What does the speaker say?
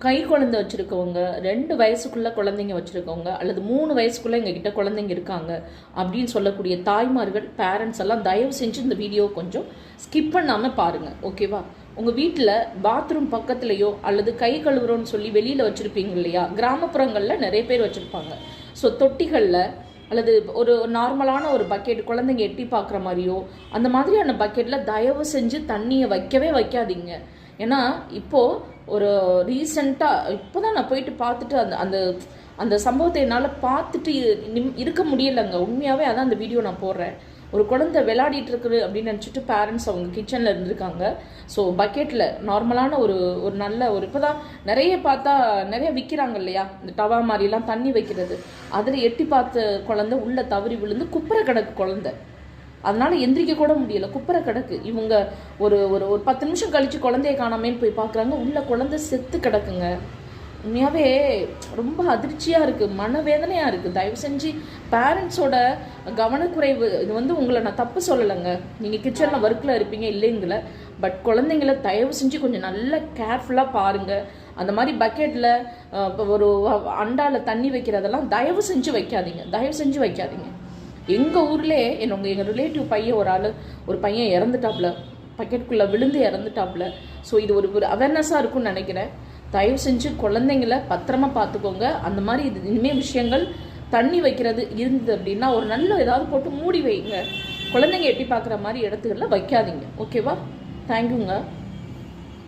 கை குழந்தை வச்சுருக்கவங்க, 2 வயசுக்குள்ள குழந்தைங்க வச்சுருக்கவங்க, அல்லது 3 வயசுக்குள்ளே எங்ககிட்ட குழந்தைங்க இருக்காங்க அப்படின்னு சொல்லக்கூடிய தாய்மார்கள், பேரண்ட்ஸ் எல்லாம் தயவு செஞ்சு இந்த வீடியோ கொஞ்சம் ஸ்கிப் பண்ணாமல் பாருங்கள், ஓகேவா? உங்கள் வீட்டில் பாத்ரூம் பக்கத்துலேயோ அல்லது கை கழுவுறோன்னு சொல்லி வெளியில் வச்சுருப்பீங்க இல்லையா? கிராமப்புறங்களில் நிறைய பேர் வச்சுருப்பாங்க. ஸோ தொட்டிகளில் அல்லது ஒரு நார்மலான ஒரு பக்கெட் குழந்தைங்க எட்டி பார்க்குற மாதிரியோ அந்த மாதிரியான பக்கெட்டில் தயவு செஞ்சு தண்ணியை வைக்கவே வைக்காதீங்க. ஏன்னா இப்போது ஒரு ரீசெண்டாக இப்போ தான் நான் போயிட்டு பார்த்துட்டு அந்த அந்த அந்த சம்பவத்தை என்னால் பார்த்துட்டு இருக்க முடியலைங்க. உண்மையாகவே அதான் அந்த வீடியோ நான் போடுறேன். ஒரு குழந்தை விளையாடிட்டு இருக்குது அப்படின்னு நினச்சிட்டு பேரண்ட்ஸ் அவங்க கிச்சனில் இருந்திருக்காங்க. ஸோ பக்கெட்டில் நார்மலான ஒரு ஒரு நல்ல ஒரு இப்போ தான் நிறைய பார்த்தா நிறைய விற்கிறாங்க இல்லையா, இந்த டவா மாதிரிலாம் தண்ணி வைக்கிறது, அதில் எட்டி பார்த்த குழந்தை உள்ளே தவறி விழுந்து குப்புற கிடக்கு குழந்தை. அதனால எந்திரிக்க கூட முடியல, குப்புற கிடக்கு. இவங்க ஒரு ஒரு ஒரு 10 நிமிஷம் கழித்து குழந்தைய காணாமேன்னு போய் பார்க்குறாங்க, உள்ள குழந்தை செத்து கிடக்குங்க. உண்மையாகவே ரொம்ப அதிர்ச்சியாக இருக்குது, மனவேதனையாக இருக்குது. தயவு செஞ்சு பேரண்ட்ஸோட கவனக்குறைவு, இது உங்களை நான் தப்பு சொல்லலைங்க, நீங்கள் கிச்சனில் ஒர்க்கில் இருப்பீங்க இல்லைங்கள, பட் குழந்தைங்கள தயவு செஞ்சு கொஞ்சம் நல்லா கேர்ஃபுல்லாக பாருங்கள். அந்த மாதிரி பக்கெட்டில் ஒரு அண்டாவில் தண்ணி வைக்கிறதெல்லாம் தயவு செஞ்சு வைக்காதீங்க, தயவு செஞ்சு வைக்காதீங்க. எங்கள் ஊர்லேயே எங்கள் ரிலேட்டிவ் பையன் ஒரு பையன் இறந்துட்டாப்புல, பக்கெட்டுக்குள்ளே விழுந்து இறந்துட்டாப்புல. ஸோ இது ஒரு அவேர்னஸாக இருக்கும்னு நினைக்கிறேன். தயவு செஞ்சு குழந்தைங்கள பத்திரமா பார்த்துக்கோங்க. அந்த மாதிரி இனிமேல் விஷயங்கள் தண்ணி வைக்கிறது இருந்தது அப்படின்னா ஒரு நல்ல ஏதாவது போட்டு மூடி வைங்க. குழந்தைங்க எட்டி பார்க்குற மாதிரி இடத்துகளில் வைக்காதீங்க, ஓகேவா? தேங்க்யூங்க.